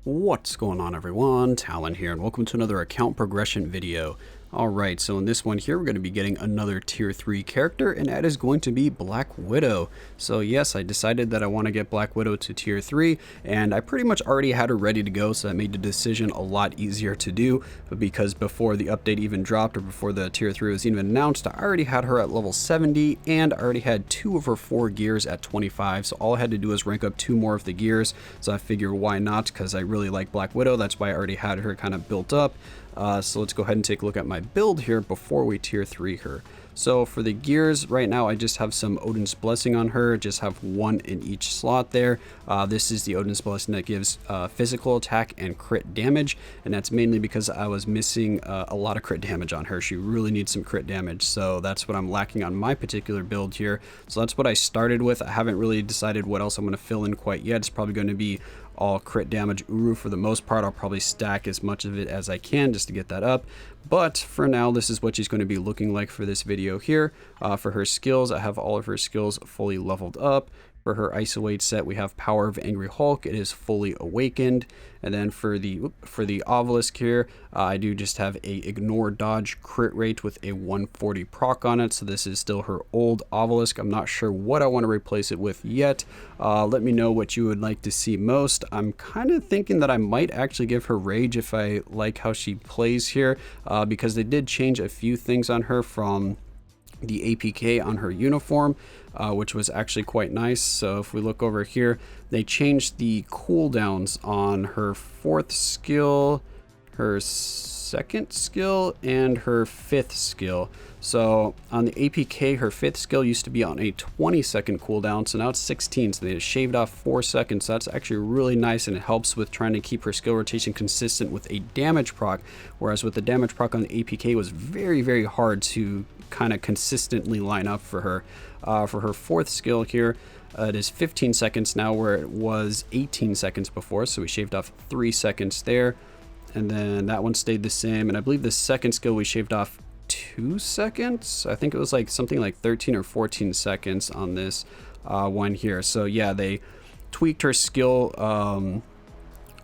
What's going on, everyone? Talen here, and welcome to another account progression video. Alright, so in this one here, we're going to be getting another tier 3 character, and that is going to be Black Widow. So yes, I decided that I want to get Black Widow to tier 3, and I pretty much already had her ready to go, so that made the decision a lot easier to do. But because before the update even dropped, or before the tier 3 was even announced, I already had her at level 70, and I already had 2 of her 4 gears at 25, so all I had to do was rank up 2 more of the gears. So I figure why not, because I really like Black Widow. That's why I already had her kind of built up. So let's go ahead and take a look at my build here before we tier 3 her. So for the gears, right now I just have some Odin's Blessing on her, just have 1 in each slot there. This is the Odin's Blessing that gives physical attack and crit damage, and that's mainly because I was missing a lot of crit damage on her. She really needs some crit damage, so that's what I'm lacking on my particular build here. So that's what I started with. I haven't really decided what else I'm going to fill in quite yet. It's probably going to be all crit damage Uru for the most part. I'll probably stack as much of it as I can just to get that up, but for now this is what she's going to be looking like for this video here. For her skills, I have all of her skills fully leveled up. For her isolate set, we have Power of Angry Hulk. It is fully awakened. And then for the obelisk here, I do just have a ignore dodge crit rate with a 140 proc on it. So this is still her old obelisk. I'm not sure what I want to replace it with yet. Let me know what you would like to see most. I'm kind of thinking that I might actually give her rage if I like how she plays here, because they did change a few things on her from the APK on her uniform, which was actually quite nice. So if we look over here, they changed the cooldowns on her 4th skill, her 2nd skill, and her 5th skill. So on the APK, her 5th skill used to be on a 20-second cooldown, so now it's 16, so they shaved off 4 seconds. So that's actually really nice, and it helps with trying to keep her skill rotation consistent with a damage proc, whereas with the damage proc on the APK, it was very, very hard to kind of consistently line up for her. For her 4th skill here, it is 15 seconds now, where it was 18 seconds before, so we shaved off 3 seconds there. And then that one stayed the same, and I believe the 2nd skill we shaved off 2 seconds. I think it was like something like 13 or 14 seconds on this one here. So yeah, they tweaked her skill,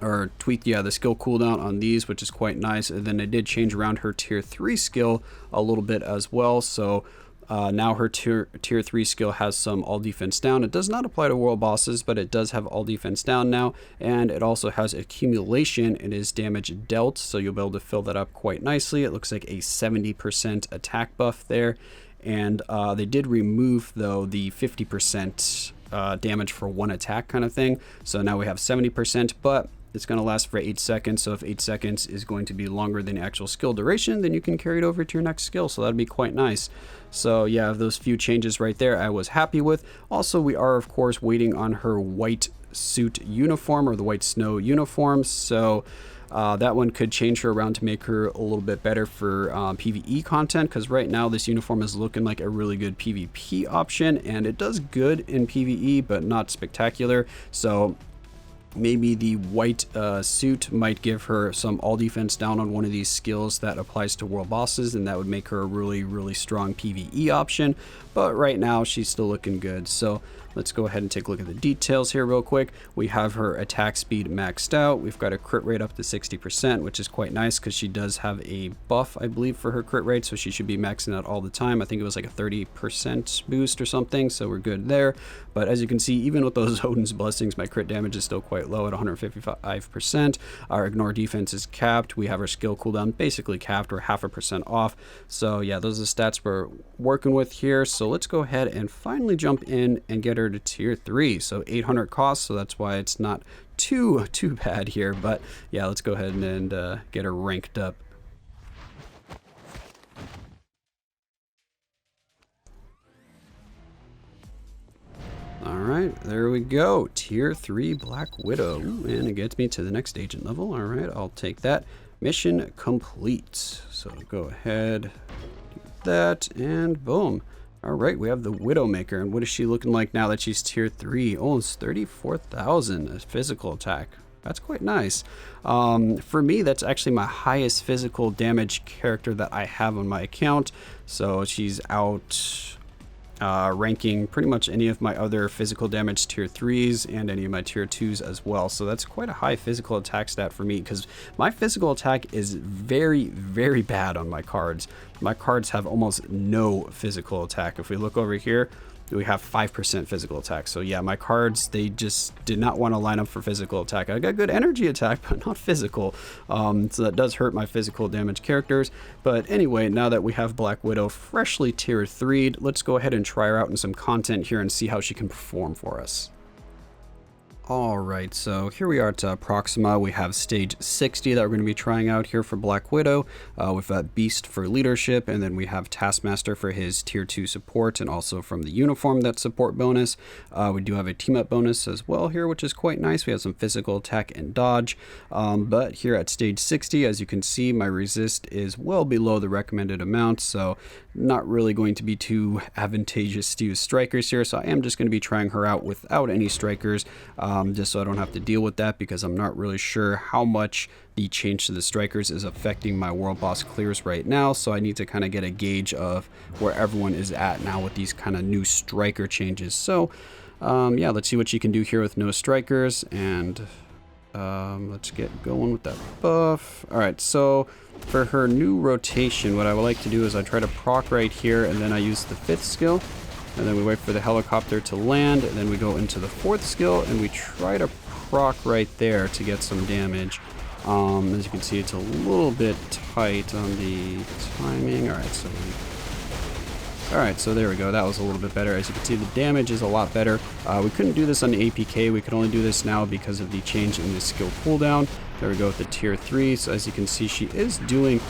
or tweaked, yeah, the skill cooldown on these, which is quite nice. And then they did change around her tier 3 skill a little bit as well. So now her tier 3 skill has some all defense down. It does not apply to world bosses, but it does have all defense down now, and it also has accumulation in his damage dealt, so you'll be able to fill that up quite nicely. It looks like a 70% attack buff there, and they did remove though the 50% damage for 1 attack kind of thing. So now we have 70%, but it's going to last for 8 seconds, so if 8 seconds is going to be longer than the actual skill duration, then you can carry it over to your next skill, so that'd be quite nice. So yeah, those few changes right there I was happy with. Also, we are of course waiting on her white suit uniform, or the white snow uniform, so that one could change her around to make her a little bit better for PvE content, because right now this uniform is looking like a really good PvP option, and it does good in PvE but not spectacular. So maybe the white suit might give her some all defense down on one of these skills that applies to world bosses, and that would make her a really, really strong PvE option. But right now she's still looking good. So let's go ahead and take a look at the details here real quick. We have her attack speed maxed out. We've got a crit rate up to 60%, which is quite nice because she does have a buff, I believe, for her crit rate, so she should be maxing out all the time. I think it was like a 30% boost or something, so we're good there. But as you can see, even with those Odin's Blessings, my crit damage is still quite low at 155%. Our ignore defense is capped. We have our skill cooldown basically capped, or 0.5% off. So yeah, those are the stats we're working with here. So let's go ahead and finally jump in and get her to tier 3. So 800 costs, so that's why it's not too bad here. But yeah, let's go ahead and get her ranked up. Alright, there we go. Tier 3 Black Widow. Ooh, and it gets me to the next agent level. Alright, I'll take that. Mission complete. So go ahead, do that, and boom. Alright, we have the Widowmaker, and what is she looking like now that she's tier 3? Oh, it's 34,000 physical attack. That's quite nice. For me, that's actually my highest physical damage character that I have on my account. So she's out ranking pretty much any of my other physical damage tier 3s and any of my tier 2s as well. So that's quite a high physical attack stat for me, because my physical attack is very, very bad on my cards. My cards have almost no physical attack. If we look over here, we have 5% physical attack. So yeah, my cards, they just did not want to line up for physical attack. I got good energy attack, but not physical. So that does hurt my physical damage characters. But anyway, now that we have Black Widow freshly tier 3'd, let's go ahead and try her out in some content here and see how she can perform for us. Alright, so here we are at Proxima. We have stage 60 that we're going to be trying out here for Black Widow. We've got Beast for leadership, and then we have Taskmaster for his tier 2 support, and also from the uniform, that support bonus. We do have a team up bonus as well here, which is quite nice. We have some physical attack and dodge. But here at stage 60, as you can see, my resist is well below the recommended amount, so not really going to be too advantageous to use strikers here. So I am just going to be trying her out without any strikers. Just so I don't have to deal with that, because I'm not really sure how much the change to the strikers is affecting my world boss clears right now. So I need to kind of get a gauge of where everyone is at now with these kind of new striker changes. So yeah, let's see what she can do here with no strikers, and let's get going with that buff. All right, so for her new rotation, what I would like to do is I try to proc right here, and then I use the 5th skill. And then we wait for the helicopter to land, and then we go into the 4th skill, and we try to proc right there to get some damage. As you can see, it's a little bit tight on the timing. Alright, so there we go. That was a little bit better. As you can see, the damage is a lot better. We couldn't do this on the APK. We could only do this now because of the change in the skill cooldown. There we go with the tier 3. So as you can see, she is doing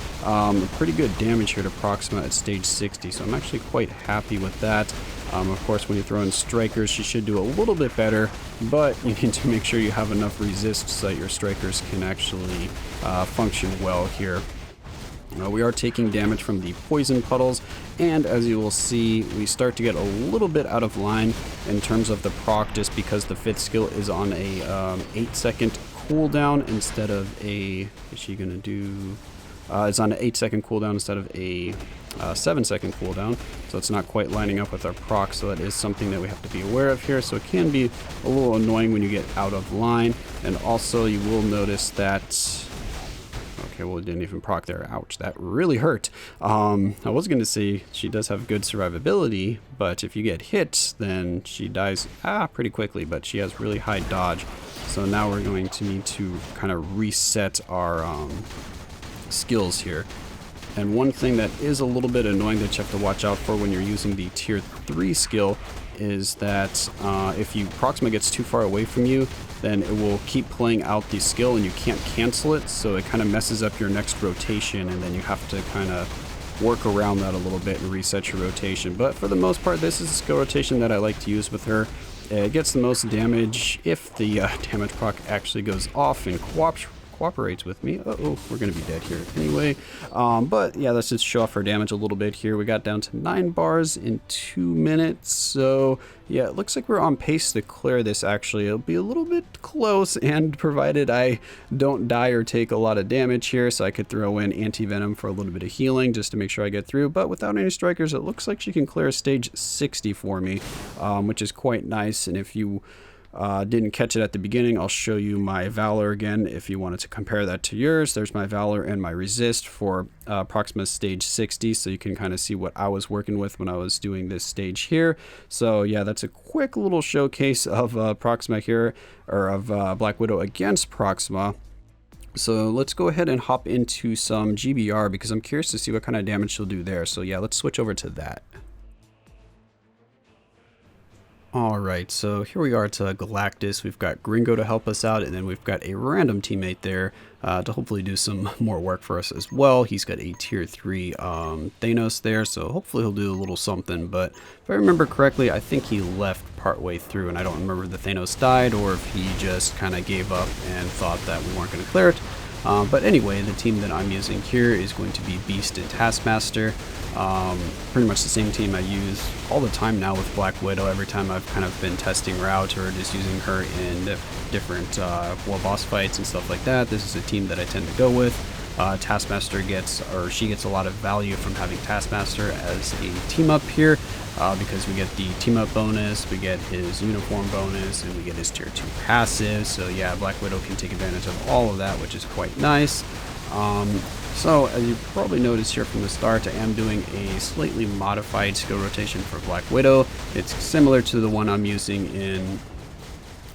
pretty good damage here to Proxima at stage 60. So I'm actually quite happy with that. Of course, when you throw in strikers, she should do a little bit better, but you need to make sure you have enough resist so that your strikers can actually function well here. We are taking damage from the poison puddles, and as you will see, we start to get a little bit out of line in terms of the proc, just because the 5th skill is on a 8-second cooldown instead of a, is she gonna do, it's on an 8-second cooldown instead of a 7-second cooldown, so it's not quite lining up with our proc. So that is something that we have to be aware of here. So it can be a little annoying when you get out of line, and also you will notice that, okay, well, it didn't even proc there. Ouch, that really hurt. I was going to say she does have good survivability, but if you get hit, then she dies pretty quickly, but she has really high dodge. So now we're going to need to kind of reset our skills here. And one thing that is a little bit annoying that you have to watch out for when you're using the tier 3 skill is that if Proxima gets too far away from you, then it will keep playing out the skill and you can't cancel it, so it kind of messes up your next rotation, and then you have to kind of work around that a little bit and reset your rotation. But for the most part, this is a skill rotation that I like to use with her. It gets the most damage if the damage proc actually goes off and cooperates with me. Uh-oh, we're gonna be dead here anyway. But yeah, let's just show off our damage a little bit here. We got down to 9 bars in 2 minutes. So yeah, it looks like we're on pace to clear this. Actually, it'll be a little bit close, and provided I don't die or take a lot of damage here, so I could throw in anti-venom for a little bit of healing just to make sure I get through. But without any strikers, it looks like she can clear stage 60 for me, which is quite nice. And if you didn't catch it at the beginning, I'll show you my Valor again if you wanted to compare that to yours. There's my Valor and my Resist for Proxima stage 60, so you can kind of see what I was working with when I was doing this stage here. So yeah, that's a quick little showcase of Proxima here, or of Black Widow against Proxima. So let's go ahead and hop into some GBR, because I'm curious to see what kind of damage she'll do there. So yeah, let's switch over to that. Alright, so here we are to Galactus. We've got Gringo to help us out, and then we've got a random teammate there to hopefully do some more work for us as well. He's got a tier 3 Thanos there, so hopefully he'll do a little something. But if I remember correctly, I think he left partway through, and I don't remember if the Thanos died or if he just kind of gave up and thought that we weren't going to clear it. But anyway, the team that I'm using here is going to be Beast and Taskmaster. Pretty much the same team I use all the time now with Black Widow. Every time I've kind of been testing her out or just using her in different world boss fights and stuff like that, this is a team that I tend to go with. Taskmaster gets, or she gets a lot of value from having Taskmaster as a team up here, because we get the team up bonus, we get his uniform bonus, and we get his tier 2 passive. So yeah, Black Widow can take advantage of all of that, which is quite nice. So as you probably noticed here from the start, I am doing a slightly modified skill rotation for Black Widow. It's similar to the one I'm using in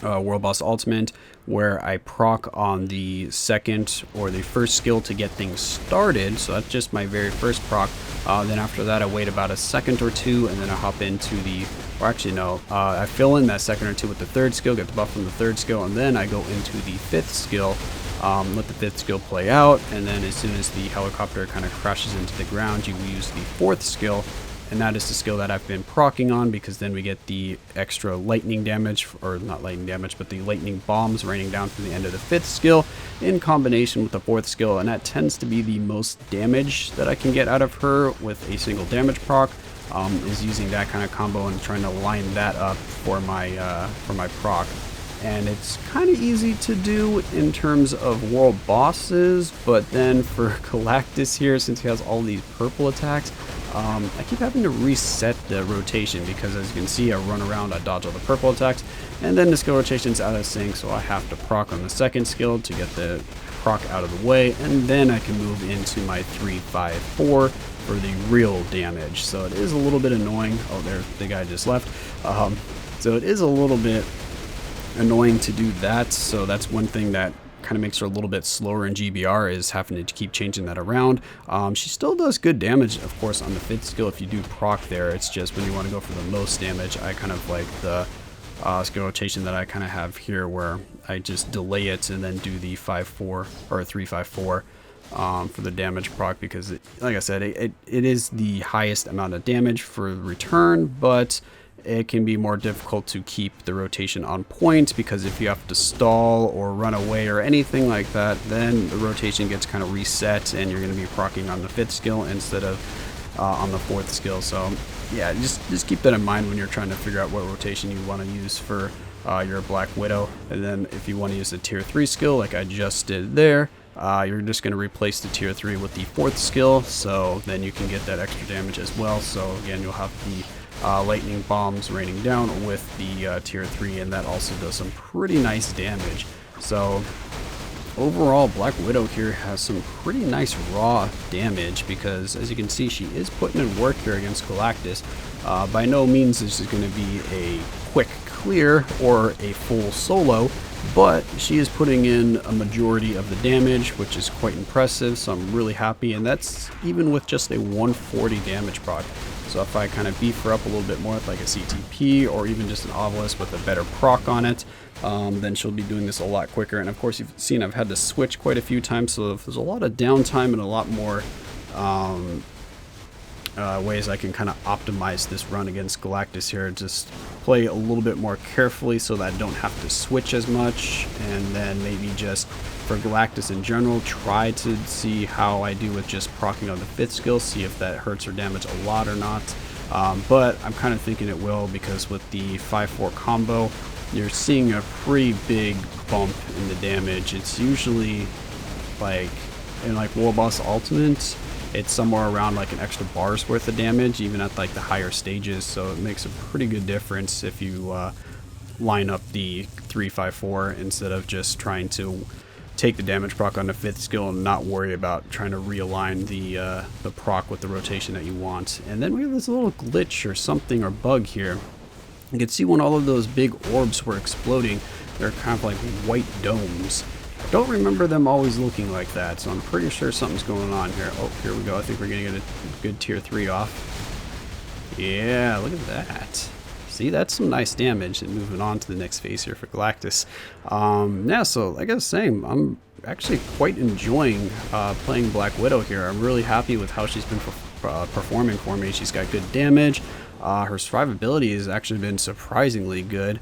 World Boss Ultimate, where I proc on the second or the first skill to get things started. So that's just my very first proc. Then after that, I wait about a second or two, and then I hop into the, or actually no, I fill in that second or two with the third skill, get the buff from the third skill, and then I go into the fifth skill. Let the fifth skill play out, and then as soon as the helicopter kind of crashes into the ground, you use the fourth skill, and that is the skill that I've been proccing on, because then we get the extra lightning damage, or not lightning damage, but the lightning bombs raining down from the end of the fifth skill in combination with the fourth skill, and that tends to be the most damage that I can get out of her with a single damage proc, is using that kind of combo and trying to line that up for my proc. And it's kind of easy to do in terms of world bosses, but then for Galactus here, since he has all these purple attacks, I keep having to reset the rotation, because as you can see, I run around, I dodge all the purple attacks, and then the skill rotation's out of sync, so I have to proc on the second skill to get the proc out of the way, and then I can move into my 3-5-4 for the real damage. So it is a little bit annoying. Oh, there, the guy just left. So it is a little bit annoying to do that, so that's one thing that kind of makes her a little bit slower in GBR, is having to keep changing that around. She still does good damage, of course, on the fifth skill if you do proc there. It's just when you want to go for the most damage, I kind of like the skill rotation that I kind of have here, where I just delay it and then do the 5-4 or 3-5-4 for the damage proc, because like I said, it is the highest amount of damage for return, but it can be more difficult to keep the rotation on point, because if you have to stall or run away or anything like that, then the rotation gets kind of reset, and you're going to be proccing on the fifth skill instead of on the fourth skill. So yeah, just keep that in mind when you're trying to figure out what rotation you want to use for your Black Widow. And then if you want to use the tier 3 skill like I just did there, you're just going to replace the tier 3 with the fourth skill, so then you can get that extra damage as well. So again, you'll have the lightning bombs raining down with the tier 3, and that also does some pretty nice damage. So overall, Black Widow here has some pretty nice raw damage, because as you can see, she is putting in work here against Galactus. By no means this is going to be a quick clear or a full solo, but she is putting in a majority of the damage, which is quite impressive, so I'm really happy, and that's even with just a 140 damage proc. So if I kind of beef her up a little bit more with like a CTP or even just an Obelisk with a better proc on it, then she'll be doing this a lot quicker. And of course, you've seen I've had to switch quite a few times, so if there's a lot of downtime and a lot more ways I can kind of optimize this run against Galactus here. Just play a little bit more carefully so that I don't have to switch as much, and then maybe just for Galactus in general, try to see how I do with just proccing on the fifth skill, see if that hurts her damage a lot or not. But I'm kind of thinking it will, because with the 5-4 combo, you're seeing a pretty big bump in the damage. It's usually like in like War Boss Ultimate, it's somewhere around like an extra bar's worth of damage, even at like the higher stages. So it makes a pretty good difference if you line up the 3-5-4 instead of just trying to take the damage proc on the fifth skill and not worry about trying to realign the proc with the rotation that you want. And then we have this little glitch or something or bug here. You can see when all of those big orbs were exploding, they're kind of like white domes. I don't remember them always looking like that, so I'm pretty sure something's going on here. Oh, here we go. I think we're going to get a good tier 3 off. Yeah, look at that. See, that's some nice damage. And moving on to the next phase here for Galactus. Yeah, so like I was saying, I'm actually quite enjoying playing Black Widow here. I'm really happy with how she's been performing for me. She's got good damage. Her survivability has actually been surprisingly good.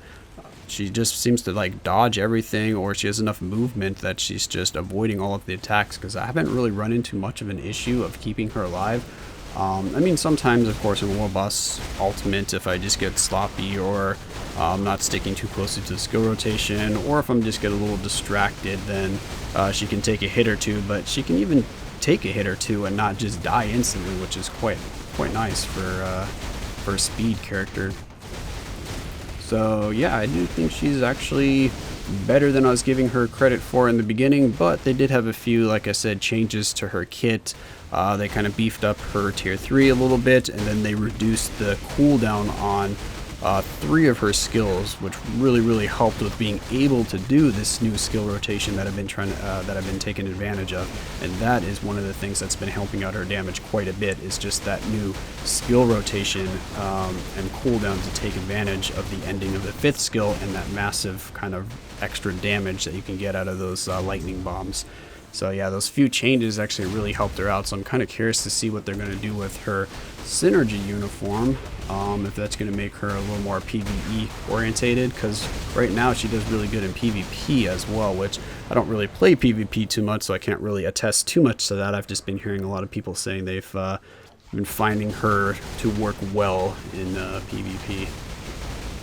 She just seems to like dodge everything, or she has enough movement that she's just avoiding all of the attacks, because I haven't really run into much of an issue of keeping her alive. I mean, sometimes, of course, in War Boss Ultimate, if I just get sloppy or not sticking too closely to the skill rotation, or if I'm just get a little distracted, then she can take a hit or two. But she can even take a hit or two and not just die instantly, which is quite nice for a speed character. So yeah, I do think she's actually better than I was giving her credit for in the beginning, but they did have a few, like I said, changes to her kit. They kind of beefed up her tier 3 a little bit, and then they reduced the cooldown on 3 of her skills, which really helped with being able to do this new skill rotation that I've been taking advantage of. And that is one of the things that's been helping out her damage quite a bit, is just that new skill rotation and cooldown to take advantage of the ending of the 5th skill and that massive kind of extra damage that you can get out of those lightning bombs. So yeah, those few changes actually really helped her out, so I'm kind of curious to see what they're going to do with her synergy uniform, if that's going to make her a little more PvE orientated, because right now she does really good in PvP as well, which I don't really play PvP too much, so I can't really attest too much to that. I've just been hearing a lot of people saying they've been finding her to work well in PvP.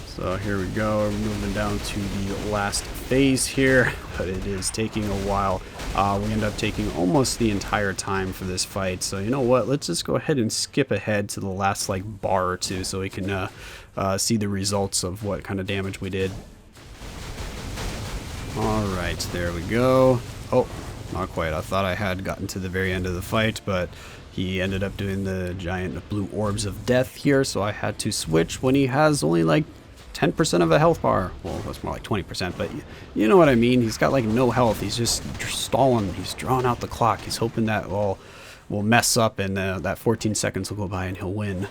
So here we go, we're moving down to the last phase here, but it is taking a while. We end up taking almost the entire time for this fight, so you know what, let's just go ahead and skip ahead to the last like bar or two so we can see the results of what kind of damage we did. Alright, there we go. Oh, not quite. I thought I had gotten to the very end of the fight, but he ended up doing the giant blue orbs of death here, so I had to switch when he has only like 10% of a health bar. Well, that's more like 20%, but you know what I mean. He's got like no health. He's just stalling. He's drawing out the clock. He's hoping that will mess up and that 14 seconds will go by and he'll win.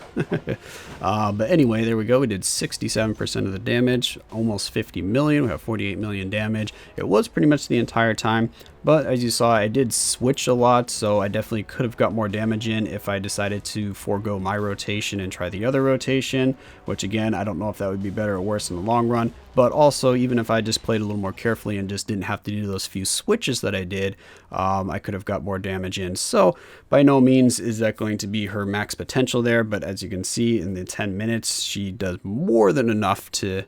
But anyway, there we go. We did 67% of the damage, almost 50 million. We have 48 million damage. It was pretty much the entire time, but as you saw, I did switch a lot, so I definitely could have got more damage in if I decided to forego my rotation and try the other rotation, which again, I don't know if that would be better or worse in the long run. But also, even if I just played a little more carefully and just didn't have to do those few switches that I did, I could have got more damage in. So by no means is that going to be her max potential there, but as you can see in the 10 minutes, she does more than enough to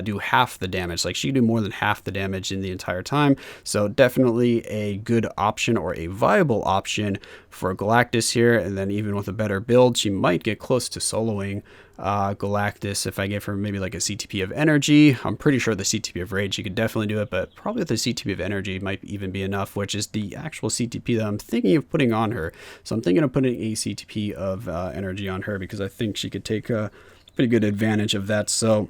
do half the damage. Like, she do more than half the damage in the entire time. So definitely a good option, or a viable option for Galactus here. And then even with a better build, she might get close to soloing Galactus if I give her maybe like a CTP of energy. I'm pretty sure the CTP of rage, she could definitely do it, but probably with the CTP of energy might even be enough, which is the actual CTP that I'm thinking of putting on her. So I'm thinking of putting a CTP of energy on her, because I think she could take a pretty good advantage of that. So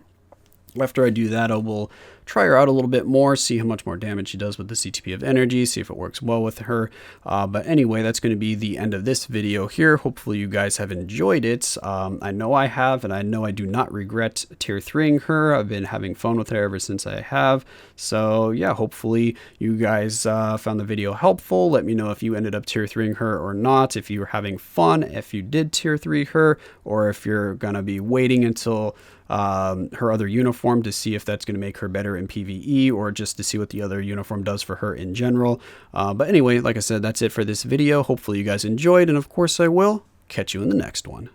after I do that, I will try her out a little bit more, see how much more damage she does with the CTP of energy, see if it works well with her. But anyway, that's going to be the end of this video here. Hopefully you guys have enjoyed it. I know I have, and I know I do not regret tier 3ing her. I've been having fun with her ever since I have. So yeah, hopefully you guys found the video helpful. Let me know if you ended up tier 3ing her or not, if you were having fun, if you did tier 3 her, or if you're gonna be waiting until her other uniform to see if that's going to make her better in PvE, or just to see what the other uniform does for her in general. But anyway, like I said, that's it for this video. Hopefully you guys enjoyed, and of course I will catch you in the next one.